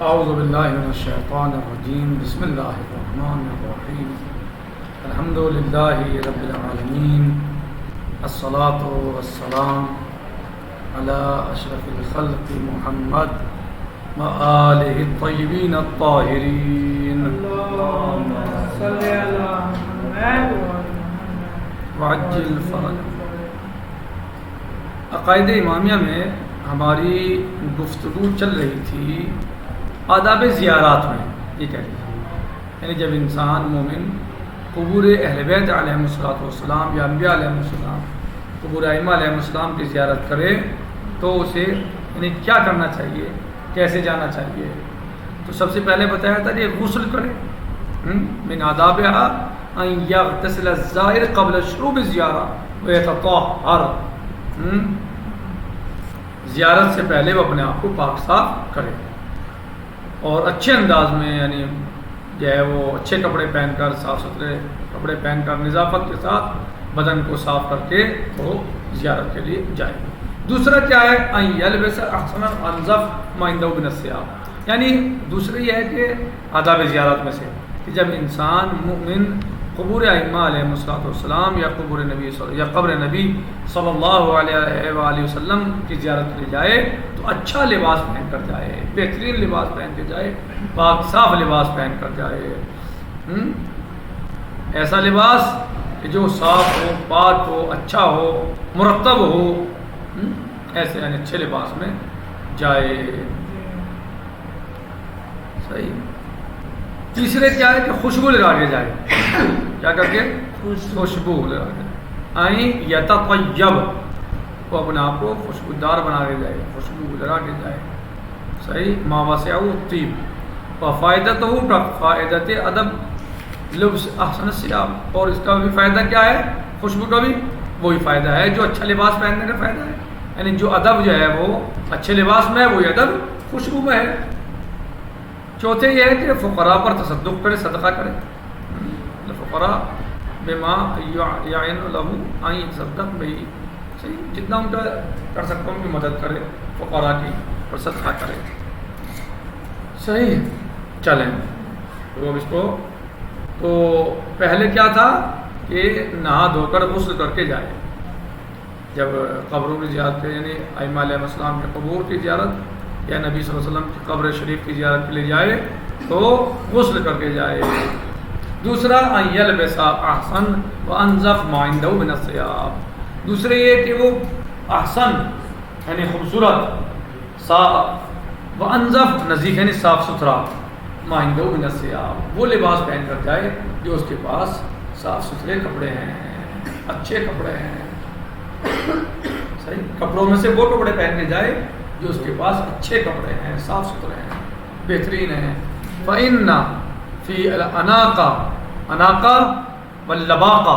اعوذ باللہ من الشیطان الرجیم بسم اللہ الرحمن الرحیم الحمد للہ رب العالمین الصلاة والسلام علی اشرف الخلق محمد وآلہ الطیبین الطاہرین اللہم صلی علی محمد وعجل فرج۔ عقائد امامیہ میں ہماری گفتگو چل رہی تھی آداب زیارات میں، یہ کہہ رہی تھی یعنی جب انسان مومن قبور اہل بیت علیہ السلام یا انبیاء علیہ السلام، قبور ائمہ علیہ السلام کی زیارت کرے تو اسے یعنی کیا کرنا چاہیے، کیسے جانا چاہیے۔ تو سب سے پہلے بتایا تھا کہ غسل کرے، من آدابها ان یغتسل الزائر قبل شروع الزیارہ ویتطہر، زیارت سے پہلے وہ اپنے آپ کو پاک صاف کرے اور اچھے انداز میں، یعنی جو ہے وہ اچھے کپڑے پہن کر، صاف ستھرے کپڑے پہن کر، نظافت کے ساتھ بدن کو صاف کر کے وہ زیارت کے لیے جائے۔ دوسرا کیا ہے، ان یلبس احسن انظف ما عنده من الثياب، یعنی دوسری یہ ہے کہ آداب زیارت میں سے کہ جب انسان مومن قبور ائمہ علیہ السلام یا قبر نبی صلی اللہ علیہ وآلہ وسلم کی زیارت کے لیے جائے تو اچھا لباس پہن کر جائے، بہترین لباس پہن کے جائے، پاک صاف لباس پہن کر جائے، ایسا لباس کہ جو صاف ہو، پاک ہو، اچھا ہو، مرتب ہو، ایسے یعنی اچھے لباس میں جائے۔ صحیح۔ تیسرے کیا ہے کہ خوشبو لگا کے جائے، کیا کر کے؟ خوشبو لگا کے آئیں یتطیب، وہ اپنے آپ کو خوشبودار بنا کے جائے، خوشبو لگا کے جائے۔ صحیح۔ ما وسعہ الطیب وفائدتہ فائدت ادب لبس احسن الثياب، اور اس کا بھی فائدہ کیا ہے، خوشبو کا بھی وہی فائدہ ہے جو اچھا لباس پہننے کا فائدہ ہے، یعنی جو ادب جو ہے وہ اچھے لباس میں ہے، وہی ادب خوشبو میں ہے۔ چوتھے یہ ہے کہ فقراء پر تصدق کرے، صدقہ کرے، فقراء بما یعین له ان يتصدق به، صحیح، جتنا ان کا کر سکتا ہوں کہ مدد کرے فقراء کی اور صدقہ کرے۔ صحیح۔ چلیں تو اب اس کو، تو پہلے کیا تھا کہ نہا دھو کر غسل کر کے جائے، جب قبروں کی زیارت کے یعنی ائمہ علیہ السلام کے قبور کی زیارت یا نبی صلی اللہ علیہ وسلم کی قبر شریف کی زیارت کے لیے جائے تو غسل کر کے جائے۔ دوسرا ان یلبس احسن وانظف ما عنده من الثياب، دوسرے یہ کہ وہ احسن یعنی خوبصورت، صاف، وانظف نظیف یعنی صاف ستھرا، ما عنده من الثياب وہ لباس پہن کر جائے جو اس کے پاس صاف ستھرے کپڑے ہیں، اچھے کپڑے ہیں۔ صحیح۔ کپڑوں میں سے وہ کپڑے پہن کے جائے جو اس کے پاس اچھے کپڑے ہیں، صاف ستھرے ہیں، بہترین ہیں۔ فإن فی الاناقہ واللباقہ،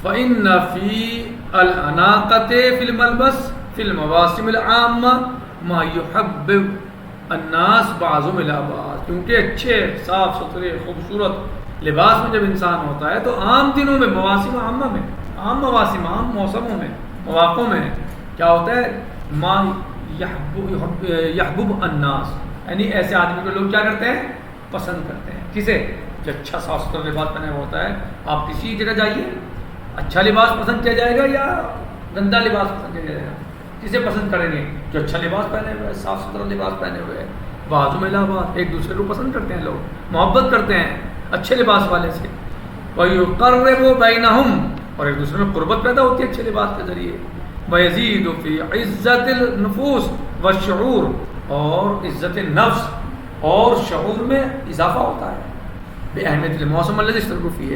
فإن فی الاناقۃ فی الملبس فی المواسم العامہ ما یحبب الناس بعضهم الی بعض، کیونکہ اچھے صاف ستھرے خوبصورت لباس میں جب انسان ہوتا ہے تو عام دنوں میں، مواسم عامہ میں، عام مواسم، عام موسموں میں، مواقعوں میں کیا ہوتا ہے، ما یحبب الناس، یعنی ایسے آدمی کو لوگ کیا کرتے ہیں، پسند کرتے ہیں۔ کسے؟ جو اچھا صاف ستھرا لباس پہنے ہوا ہوتا ہے۔ آپ کسی جگہ جائیے، اچھا لباس پسند کیا جائے گا یا گندا لباس پسند کیا جائے گا؟ کسے پسند کریں گے؟ جو اچھا لباس پہنے ہوئے، صاف ستھرا لباس پہنے ہوئے، بعضهم الی بعض، ایک دوسرے کو پسند کرتے ہیں، لوگ محبت کرتے ہیں اچھے لباس والے سے۔ وَيُقَرِّبُ بَيْنَهُمْ، اور ایک دوسرے میں قربت پیدا ہوتی ہے اچھے لباس کے ذریعے۔ وَيَزِيدُ فِي عِزَّةِ النُّفُوسِ وَالشُّعُورِ، اور عزت نفس اور شعور میں اضافہ ہوتا ہے۔ بے اہمیت الموسم الذی یشترک فیہ،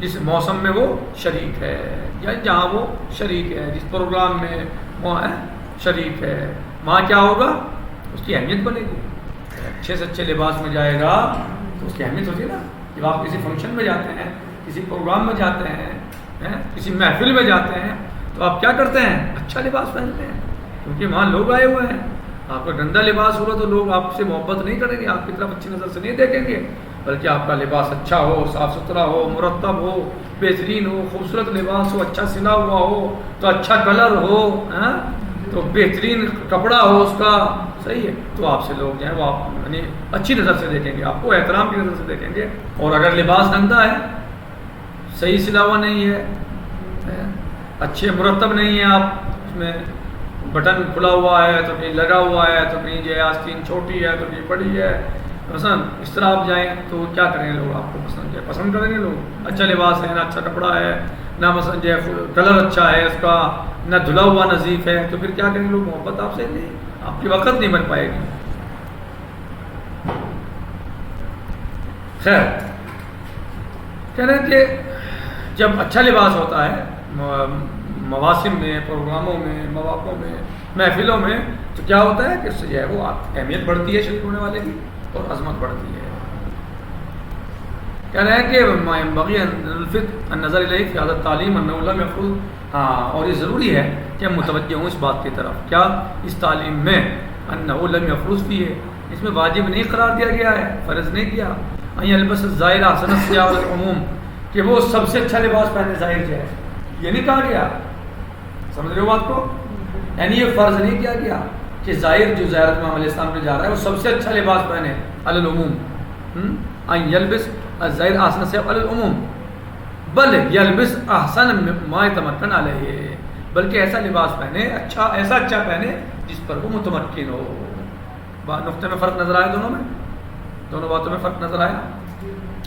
جس موسم میں وہ شریک ہے یا جہاں وہ شریک ہے، جس پروگرام میں وہ شریک ہے، وہاں کیا ہوگا، اس کی اہمیت بنے گی۔ اچھے سے اچھے لباس میں جائے گا تو اس کی اہمیت ہوتی ہے نا۔ جب آپ کسی فنکشن میں جاتے ہیں، کسی پروگرام میں جاتے ہیں، کسی محفل میں جاتے ہیں تو آپ کیا کرتے ہیں، اچھا لباس پہنتے ہیں، کیونکہ وہاں لوگ آئے ہوئے ہیں۔ آپ کا گندا لباس ہوگا تو لوگ آپ سے محبت نہیں کریں گے، آپ کی طرف اچھی نظر سے نہیں دیکھیں گے، بلکہ آپ کا لباس اچھا ہو، صاف ستھرا ہو، مرتب ہو، بہترین ہو، خوبصورت لباس ہو، اچھا سلا ہوا ہو تو اچھا کلر ہو، ہاں تو بہترین کپڑا ہو اس کا، صحیح ہے، تو آپ سے لوگ جو ہیں وہ آپ یعنی اچھی نظر سے دیکھیں گے، آپ کو احترام کی نظر سے دیکھیں گے. اور اگر لباس گندا ہے، صحیح سلا ہوا نہیں ہے، اچھے مرتب نہیں ہے، آپ اس میں بٹن کھلا ہوا ہے تو کہیں لگا ہوا ہے تو کہیں جو ہے آستین چھوٹی ہے تو کہیں بڑی ہے، مثلا اس طرح آپ جائیں تو کیا کریں گے لوگ؟ آپ کو پسند کریں گے لوگ؟ اچھا لباس ہے، نہ اچھا کپڑا ہے، نہ مثلا جو ہے کلر اچھا ہے اس کا، نہ دھلا ہوا نظیف ہے، تو پھر کیا کریں گے لوگ؟ محبت آپ سے نہیں، آپ کی وقت نہیں بن پائے گی. خیر کہہ رہے ہیں کہ جب اچھا لباس ہوتا ہے مواسم میں، پروگراموں میں، مواقعوں میں، محفلوں میں، تو کیا ہوتا ہے کہ اس سے جو ہے وہ اہمیت بڑھتی ہے شریک ہونے والے کی اور عظمت بڑھتی ہے. کہہ رہے ہیں کہ بغی الفت النظر الیہ فی هذا التعلیم انه لم يفرض، ہاں اور یہ ضروری ہے کہ ہم متوجہ ہوں اس بات کی طرف، کیا اس تعلیم میں انه لم يفرض فيه، اس میں واجب نہیں قرار دیا گیا ہے، فرض نہیں کیا، ان يلبس الظاہر احسن الثياب والعموم، کہ وہ سب سے اچھا لباس پہنے ظاہر جو ہے، یہ نہیں کہا گیا. سمجھ رہے ہو بات کو؟ یعنی یہ فرض نہیں کیا گیا کہ ظاہر جو زیارت امام علیہ السلام پہ جا رہا ہے وہ سب سے اچھا لباس پہنے علی العموم، ان یلبس الظاہر احسن الثياب علی العموم، بل یلبس احسن ما یتمکن علیہ، بلکہ ایسا لباس پہنے، اچھا ایسا اچھا پہنے جس پر وہ متمکن ہو. نقطے میں فرق نظر آیا؟ دونوں باتوں میں فرق نظر آیا؟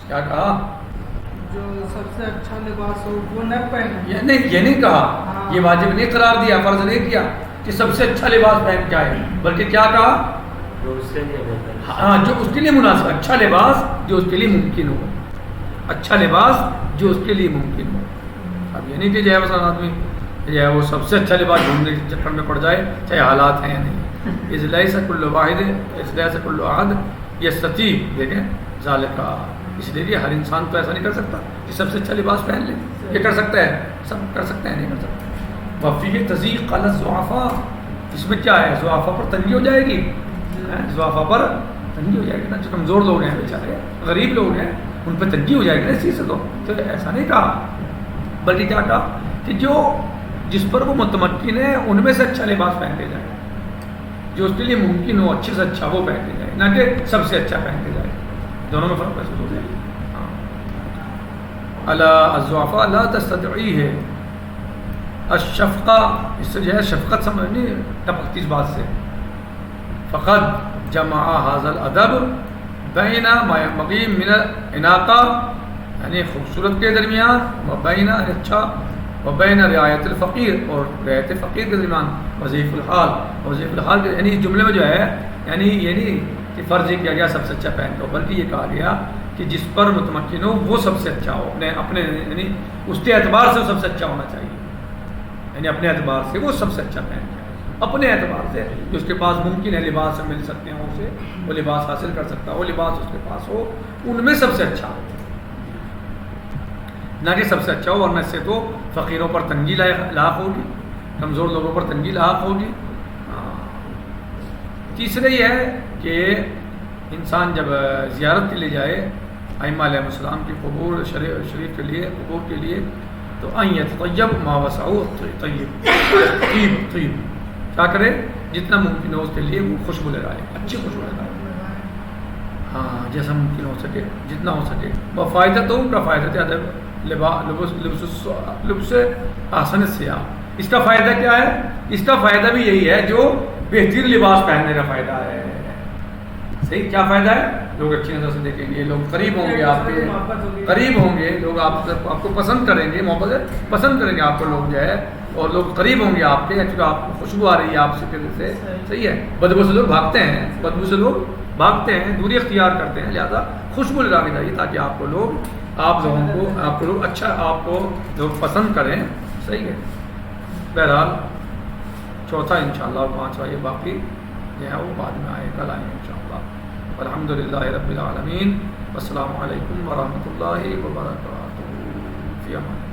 کیا کہا؟ جو سب سے اچھا لباس ہو وہ نہ پہنے، یہ نہیں کہا، یہ واجب نہیں قرار دیا، فرض نہیں کیا کہ سب سے اچھا لباس پہن کے آئے، بلکہ کیا کہا؟ ہاں جو اس کے لیے مناسب، اچھا لباس جو اس کے لیے ممکن ہو، اچھا لباس جو اس کے لیے ممکن ہو. اب یہ نہیں کہ جو ہے مثلا آدمی جو ہے وہ سب سے اچھا لباس ڈھونڈنے کے چکر میں پڑ جائے چاہے حالات ہیں یا نہیں. اس لیے سے کل واحد، اس لیے سے کل احد یستطیع، دیکھیں ذالکا، اس لیے کہ ہر انسان تو ایسا نہیں کر سکتا کہ سب سے اچھا لباس پہن لے. یہ کر سکتا ہے؟ سب کر سکتے ہیں؟ نہیں کر سکتے. وفی تضیق علی الضعفاء، اس میں کیا ہے؟ ضعفاء پر تنگی ہو جائے گی، ضعفاء پر تنگی ہو جائے گی نا، جو کمزور لوگ ہیں بیچارے غریب لوگ ہیں ان پہ تنگی ہو جائے گی نا اس چیز سے. تو ایسا نہیں کہا، بلکہ کیا کہا کہ جو جس پر وہ متمکن ہے ان میں سے اچھا لباس پہن کے جائے، جو اس کے لیے ممکن ہو اچھے سے اچھا وہ پہن کے جائے، نہ کہ سب سے اچھا پہن کے جائے. دونوں میں فرق محسوس ہو گیا. الا الضعفاء لا تستدعیہ الشفقہ، اس سے جو ہے شفقت سمجھنی ٹپکتی اس بات سے. فقد جمع هذا الادب بین ما ينبغي من الاناقہ، یعنی خوبصورت کے درمیان، و بین اچھا، و بین رعایت الفقیر، اور رعایت فقیر کے درمیان، وظیف الحال، وظیف الحال کے، یعنی جملے میں جو ہے یعنی یہ نہیں کہ فرض کیا گیا سب سے اچھا پہن لو، بلکہ یہ کہا گیا کہ جس پر متمکن ہو وہ سب سے اچھا ہو، اپنے یعنی اس کے اعتبار سے وہ سب سے اچھا ہونا چاہیے، یعنی اپنے اعتبار سے وہ سب سے اچھا پہن جائے، اپنے اعتبار سے جو اس کے پاس ممکن ہے لباس مل سکتے ہیں اسے، وہ لباس حاصل کر سکتا ہے، وہ لباس اس کے پاس ہو، ان میں سب سے اچھا ہو، نہ کہ سب سے اچھا ہو، ورنہ اس سے تو فقیروں پر تنگی لاحق ہوگی، کمزور لوگوں پر تنگی لاحق ہوگی. تیسرے یہ ہے کہ انسان جب زیارت کے لیے جائے ائمہ علیہ السلام کی قبور شریف کے لیے، قبور کے لیے، تو ان یتطیب ما وسعہ طیب، کیا کرے جتنا ممکن ہو اس کے لیے وہ خوشبو لگائے، اچھی خوشبو لگائے، ہاں جیسا ممکن ہو سکے، جتنا ہو سکے. وہ فائدہ تو ان کا فائدہ ادب لبس احسن الثياب، اس کا فائدہ کیا ہے؟ اس کا فائدہ بھی یہی ہے جو بہترین لباس پہننے کا فائدہ ہے. صحیح، کیا فائدہ ہے؟ لوگ اچھی نظر سے دیکھیں گے، لوگ قریب ہوں گے آپ کے، قریب ہوں گے لوگ، آپ کو پسند کریں گے، محبت پسند کریں گے آپ کو لوگ جو ہے، اور لوگ قریب ہوں گے آپ کے، کیونکہ آپ کو خوشبو آ رہی ہے آپ سے. صحیح ہے، بدبو سے لوگ بھاگتے ہیں، بدبو سے لوگ بھاگتے ہیں، دوری اختیار کرتے ہیں، لہٰذا خوشبو لگانی چاہیے تاکہ آپ کو لوگ، آپ لوگوں کو، آپ کو لوگ اچھا، آپ کو لوگ پسند کریں. صحیح ہے. بہرحال چوتھا انشاءاللہ اور پانچواں یہ باقی جو ہے وہ بعد میں آئے، کل آئیں گے انشاءاللہ. الحمدللہ رب العالمین، والسلام علیکم ورحمۃ اللہ وبرکاتہ. فی امان اللہ.